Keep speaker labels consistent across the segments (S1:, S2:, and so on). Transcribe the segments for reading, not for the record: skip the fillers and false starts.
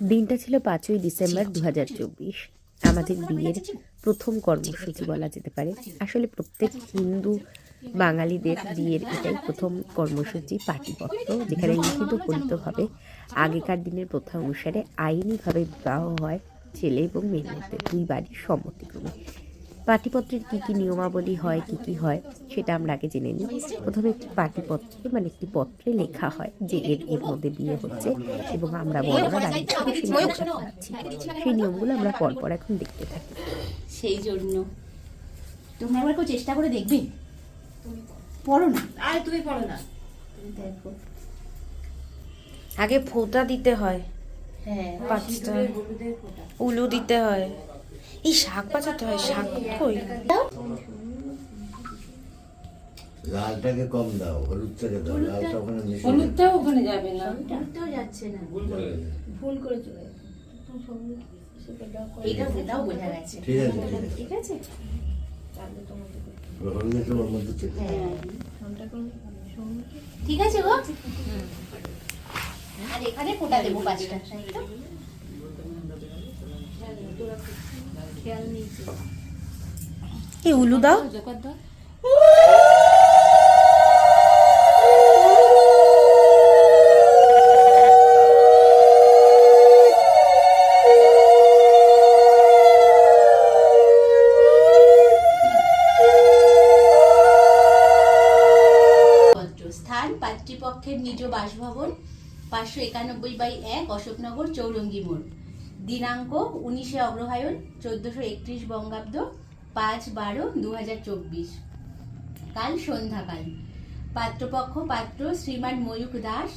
S1: দিনটা ছিল 5ই ডিসেম্বর 2024। আমাদের বিয়ের প্রথম কর্মসূচি বলা যেতে পারে। আসলে প্রত্যেক হিন্দু বাঙালিদের বিয়ের এটাই প্রথম কর্মসূচি, পাটিপত্র, যেখানে লিখিত ফলিতভাবে আগেকার দিনের প্রথা অনুসারে আইনিভাবে বিবাহ হয় ছেলে এবং মেয়ের মধ্যে দুই বাড়ির সম্মতিক্রমে। পাটিপত্রের কী কী নিয়মাবলী হয়, কী কী হয় সেটা আমরা আগে জেনে নিই। প্রথমে একটি পাটিপত্রে মানে একটি পত্রে লেখা হয় যে এর মধ্যে বিয়ে হচ্ছে এবং আমরা বড়রা দাঁড়িয়ে থেকে সেই নিয়মটা করাচ্ছি। সেই নিয়মগুলো আমরা পরপর এখন দেখতে থাকি।
S2: সেই জন্য তোমরা একবার কেউ চেষ্টা করে দেখবে, পড়ো না,
S3: আর তুমি পড়ো না।
S2: তুমি দেখো।
S4: আগে ফোঁটা দিতে হয়,
S2: হ্যাঁ,
S4: পাঁচটা
S3: হলুদের ফোঁটা।
S4: উলু দিতে হয়, এই শাক বাঁচাতে হয়, শাক কই?
S5: লালটাকে কম দাও, হলুদটাকে দাও, লালটা ওখানে মিশে
S3: হলুদটাও ওখানে যাবে না।
S2: হলুদটাও যাচ্ছে না,
S3: ভুল করে চলে গেছে।
S2: এটা সেটাও বোঝা গেছে।
S5: ঠিক আছে, ঠিক আছে।
S2: ঠিক আছে,
S5: হলুদটা ওর মধ্যে চেপে দাও।
S2: হ্যাঁ ঠিক আছে গো। আর এখানে ফোঁটা দেবো 5টা, তাই তো?
S4: এই উলু দাও।
S2: স্থান পাত্রীপক্ষের নিজ বাসভবন 591/1 অশোকনগর চৌরঙ্গি মোড়। দিনাঙ্ক 19শে অগ্রহায়ণ 1431 বঙ্গাব্দ 5/12/2024। কাল সন্ধ্যাকাল। পাত্রপক্ষ পাত্র শ্রীমান ময়ূখ দাস,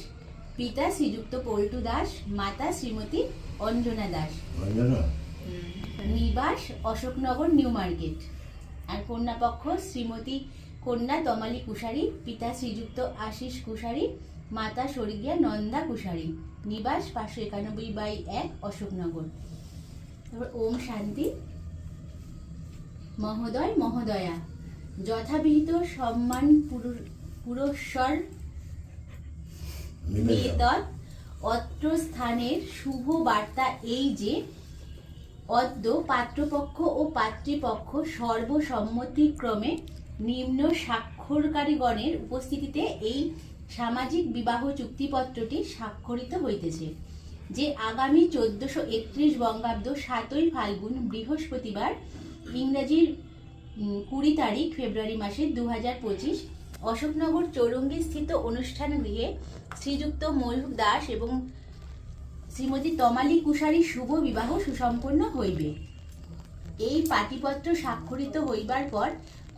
S2: পিতা শ্রীযুক্ত পল্টু দাস, মাতা শ্রীমতী অঞ্জনা দাস,
S5: অঞ্জনা?
S2: নিবাস অশোকনগর নিউ মার্কেট। আর কন্যাপক্ষ শ্রীমতী কন্যা তমালী কুশারি, পিতা শ্রীযুক্ত আশিস কুশারি, মাতা স্বর্গীয়া নন্দা কুশারি, নিবাস 591/1 অশোকনগর। তারপর ওম শান্তি। মহোদয় মহোদয়া, যথাবিহিত সম্মান পুরস্কার নিমিত্ত অত্র স্থানের শুভ বার্তা এই যে অদ্য পাত্রপক্ষ ও পাত্রীপক্ষ সর্বসম্মতিক্রমে নিম্ন স্বাক্ষরকারীগণের উপস্থিতিতে এই সামাজিক বিবাহ চুক্তিপত্রটি স্বাক্ষরিত হইতেছে, যে আগামী 1431 বঙ্গাব্দ 7ই ফাল্গুন বৃহস্পতিবার, ইংরেজির 20 তারিখ ফেব্রুয়ারি মাসের 2025 অশোকনগর চৌরঙ্গী স্থিত অনুষ্ঠান গৃহে শ্রীযুক্ত ময়ূখ দাস এবং শ্রীমতী তমালী কুশারীর শুভ বিবাহ সুসম্পন্ন হইবে। এই পাটিপত্র স্বাক্ষরিত হইবার পর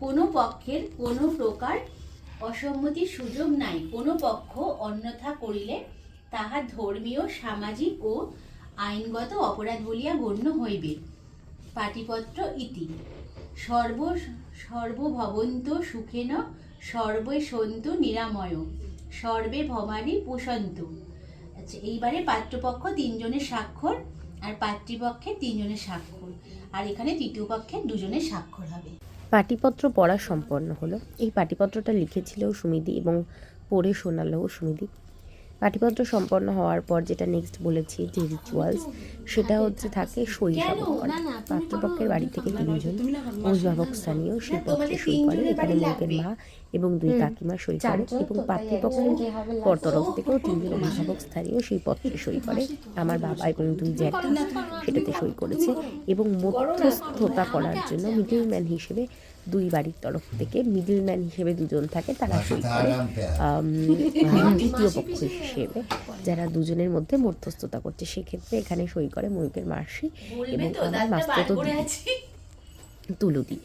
S2: কোনো পক্ষের কোনো প্রকার অসম্মতির সুযোগ নাই। কোনো পক্ষ অন্যথা করিলে তাহা ধর্মীয়, সামাজিক ও আইনগত অপরাধ বলিয়া গণ্য হইবে। পাটিপত্র ইতি। সর্বভবন্তু সুখেন, সর্বে সন্তু নিরাময়, সর্বে ভবানী পুষন্তু। আচ্ছা, এইবারে পাত্রপক্ষ 3 জনের স্বাক্ষর আর পাত্রীপক্ষের 3 জনের স্বাক্ষর, আর এখানে তৃতীয় পক্ষের 2 জনের স্বাক্ষর হবে।
S1: পাটিপত্র পড়া সম্পন্ন হলো। এই পাটিপত্রটা লিখেছিল সুমিদি এবং পড়ে শোনালো সুমিদি। পাটিপত্র সম্পন্ন হওয়ার পর যেটা নেক্সট বলেছি যে রিচুয়ালস, সেটা হচ্ছে থাকে সই সাবক করা। পাত্রপক্ষের বাড়ি থেকে 3 জন অভিভাবক স্থানীয় সেই পত্রে সই করে। এখানে মেয়েদের মা এবং 2 কাকিমা সই করে এবং পাত্রপক্ষের তরফ থেকেও 3 জন অভিভাবক স্থানীয় সেই পত্রে সই করে। আমার বাবা এবং 2 জ্যাঠা সেটাতে সই করেছে এবং মধ্যস্থতা করার জন্য মিডলম্যান হিসেবে 2 বাড়ির তরফ থেকে মিডলম্যান হিসেবে 2 জন থাকে, তারা সই করে তৃতীয় পক্ষ হিসেবে যারা 2 জনের মধ্যে মধ্যস্থতা করছে। সেক্ষেত্রে এখানে সই করে ময়ূকের মাসি এবং আমার মাস্তুতো তুলুদি।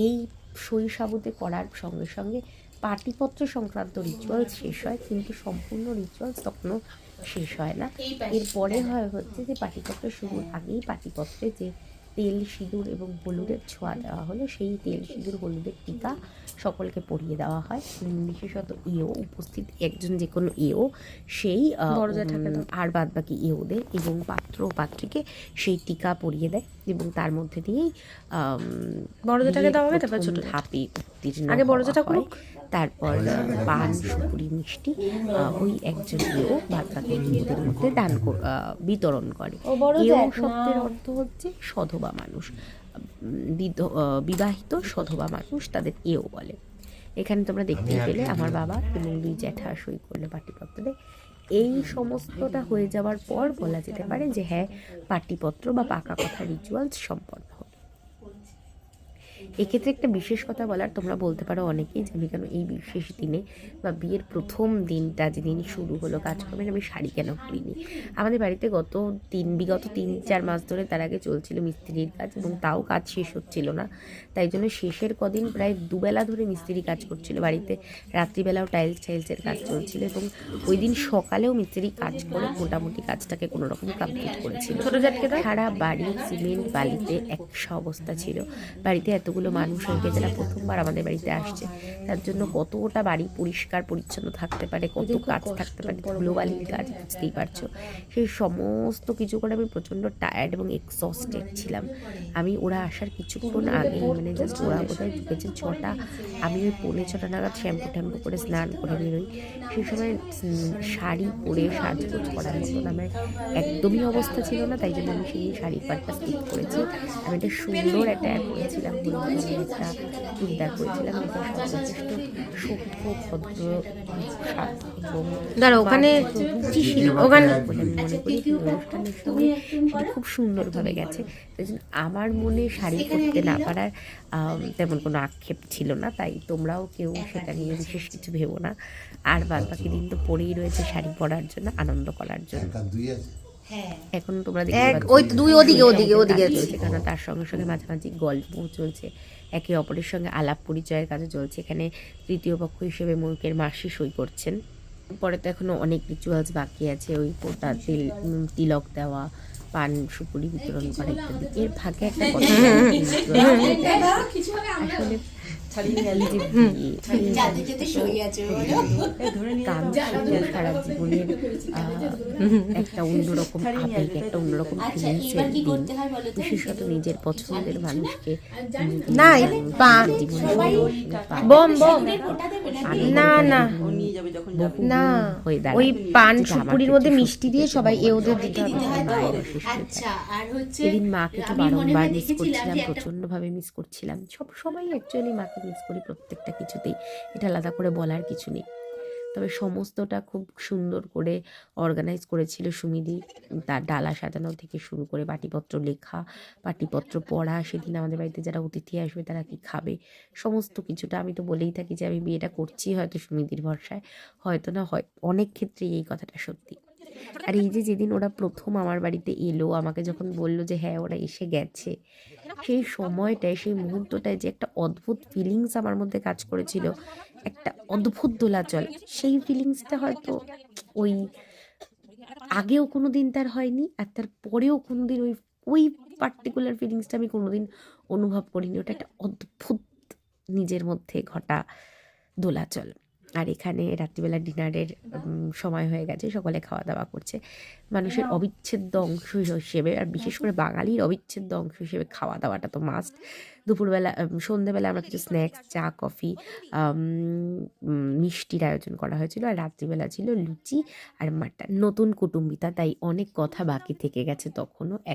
S1: এই সই সাবুতে করার সঙ্গে সঙ্গে পাটিপত্র সংক্রান্ত রিচুয়ালস শেষ হয়, কিন্তু সম্পূর্ণ রিচুয়ালস তখনও শেষ হয় না। এরপরে হচ্ছে যে পাটিপত্র শুরুর আগেই পাটিপত্রে যে তেল, সিঁদুর এবং হলুদের ছোঁয়া দেওয়া হলো, সেই তেল, সিঁদুর, হলুদের টিকা সকলকে পরিয়ে দেওয়া হয়। বিশেষত ইও উপস্থিত একজন যে কোনো ইও সেই আর বাদ বাকি ইওদের এবং পাত্র ও পাত্রীকে সেই টিকা পরিয়ে দেয় এবং তার মধ্যে দিয়েই
S4: বড়দেরটাকে দেওয়া হবে, তারপর ছোট
S1: ধাপে উত্তীর্ণ
S4: আগে বড়
S1: হওয়া
S4: যেটা
S1: হয়।
S4: করুক।
S1: তারপর পান সুপুরি মিষ্টি ওই একজন এও বাদ বাকি ওদের মধ্যে বিতরণ করে। এও শব্দের অর্থ হচ্ছে সধবা মানুষ, বিবাহিত সধবা মানুষ, তাদের এও বলে। এখানে তোমরা দেখতেই পেলে আমার বাবা এবং 2 জ্যাঠা সই করলে পাটিপত্রে। এই সমস্তটা হয়ে যাওয়ার পর বলা যেতে পারে যে হ্যাঁ, পাটিপত্র বা পাকা কথা রিচুয়ালস সম্পন্ন হলো। এক্ষেত্রে একটা বিশেষ কথা বলার, তোমরা বলতে পারো অনেকেই যে আমি কেন এই বিশেষ দিনে বা বিয়ের প্রথম দিনটা যেদিন শুরু হলো কাজকর্মের আমি শাড়ি কেন পরিনি। আমাদের বাড়িতে বিগত 3-4 মাস ধরে তার আগে চলছিল মিস্ত্রির কাজ, এবং তাও কাজ শেষ হচ্ছিল না। তাই জন্য শেষের কদিন প্রায় দুবেলা ধরে মিস্ত্রি কাজ করছিল বাড়িতে, রাত্রিবেলাও টাইলসের কাজ চলছিল, এবং ওই দিন সকালেও মিস্ত্রি কাজ করে মোটামুটি কাজটাকে কোনো রকম কমপ্লিট করেছিল। সারা বাড়ি সিমেন্ট বালিতে একশো অবস্থা ছিল। বাড়িতে এতগুলো মানুষ হয়ে যারা প্রথমবার আমাদের বাড়িতে আসছে, তার জন্য কতটা বাড়ি পরিষ্কার পরিচ্ছন্ন থাকতে পারে, কত কাজ থাকতে পারে, ধুলোবালির কাজ বুঝতেই পারছো। সেই সমস্ত কিছু করে আমি প্রচণ্ড টায়ার্ড এবং এক্সস্টেড ছিলাম। আমি ওরা আসার কিছুক্ষণ আগে, মানে জাস্ট ওরা বোধহয় ঢুকেছে 6টা, আমি ওই 6:45 নাগাদ শ্যাম্পু করে স্নান করে বেরোই। সেই সময় শাড়ি পরে সাজগোজ করার মতন আমার একদমই অবস্থা ছিল না, তাই জন্য আমি সেই শাড়ির পাটটা স্কিপ করেছি। আমি একটা সুন্দর একটা পরেছিলাম, একটা চুড়িদার পরেছিলাম, এটা যথেষ্ট সভ্য ভদ্র সাজ এবং
S4: ওখানে
S1: ওখানে বলে আমি মনে করি অনুষ্ঠানের সঙ্গে সেটা খুব সুন্দরভাবে গেছে। তাই জন্য আমার মনে শাড়ি পরতে না পারার তেমন কোনো আক্ষেপ ছিল না, তাই তোমরাও কেউ সেটা নিয়ে বিশেষ কিছু ভেবো না। আর বাদ বাকি দিন তো পরেই রয়েছে শাড়ি পরার জন্য, আনন্দ করার জন্য। এখন তোমরা
S4: ওই তো দুই ওদিকে
S1: চলছে, কারণ তার সঙ্গে সঙ্গে মাঝামাঝি গল্প চলছে, একে অপরের সঙ্গে আলাপ পরিচয়ের কাজও চলছে। এখানে তৃতীয় পক্ষ হিসেবে ময়ূকের মাসি সই করছেন। পরে তো এখনো অনেক রিচুয়ালস বাকি আছে, ওই পোটা তিলক দেওয়া, পান সুপুরি বিতরণ করা ইত্যাদি। এর ভাগে একটা কথা আসলে সারা জীবনের একটা অন্যরকম আবেগ, একটা অন্যরকম ফিলিংসের দিন, বিশেষত নিজের পছন্দের মানুষকে
S4: ওই পান সুপুরির মধ্যে মিষ্টি দিয়ে সবাই ওদের দিতে হবে।
S1: সেদিন মাকে তো বারংবার মিস করছিলাম, প্রচন্ডভাবে মিস করছিলাম। সব সময় অ্যাকচুয়ালি মাকে মিস করি প্রত্যেকটা কিছুতেই, এটা আলাদা করে বলার কিছু নেই। তবে সমস্তটা খুব সুন্দর করে অর্গানাইজ করেছিল সুমিদি। তার ডালা সাজানো থেকে শুরু করে পাটিপত্র লেখা, পাটিপত্র পড়া, সেদিন আমাদের বাড়িতে যারা অতিথি আসবে তারা কি খাবে, সমস্ত কিছুটা। আমি তো বলেই থাকি যে আমি বিয়েটা করছি হয়তো সুমিদির ভরসায়, হয়তো না হয়, অনেক ক্ষেত্রেই এই কথাটা সত্যি। আর এই যে যেদিন ওরা প্রথম আমার বাড়িতে এলো, আমাকে যখন বললো যে হ্যাঁ ওরা এসে গেছে, সেই সময়টায়, সেই মুহূর্তটায় যে একটা অদ্ভুত ফিলিংস আমার মধ্যে কাজ করেছিল, একটা অদ্ভুত দোলাচল, সেই ফিলিংসটা হয়তো ওই আগেও কোনো দিন তার হয়নি, আর তার পরেও কোনো দিন ওই পার্টিকুলার ফিলিংসটা আমি কোনো দিন অনুভব করিনি। ওটা একটা অদ্ভুত নিজের মধ্যে ঘটা দোলাচল। আর এখানে রাত্রিবেলা ডিনারের সময় হয়ে গেছে, সকলে খাওয়া দাওয়া করছে। মানুষের অবিচ্ছেদ্য অংশ হিসেবে, আর বিশেষ করে বাঙালির অবিচ্ছেদ্য অংশ হিসেবে খাওয়া দাওয়াটা তো মাস্ট। দুপুরবেলা সন্ধ্যাবেলা আমরা কিছু স্ন্যাক্স, চা, কফি, মিষ্টির আয়োজন করা হয়েছিল, আর রাত্রিবেলা ছিল লুচি আর মাটন। নতুন কুটুম্বিতা, তাই অনেক কথা বাকি থেকে গেছে,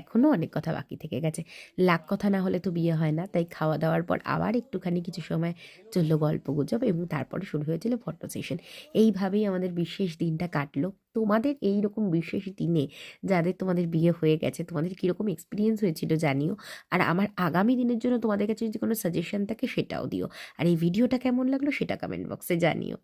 S1: এখনও অনেক কথা বাকি থেকে গেছে। লাখ কথা না হলে তো বিয়ে হয় না। তাই খাওয়া দাওয়ার পর আবার একটুখানি কিছু সময় চললো গল্প গুজব, এবং তারপরে শুরু হয়েছিল ফটো সেশন। এইভাবেই আমাদের বিশেষ দিনটা কাটলো। তোমাদের এই রকম বিশেষ দিনে যাদের তোমাদের বিয়ে হয়ে গেছে, তোমাদের কীরকম এক্সপিরিয়েন্স হয়েছিল জানিও। আর আমার আগামী দিনের জন্য তোমাদের কাছে যদি কোনো সাজেশন থাকে সেটাও দিও। আর এই ভিডিওটা কেমন লাগলো সেটা কমেন্ট বক্সে জানিও।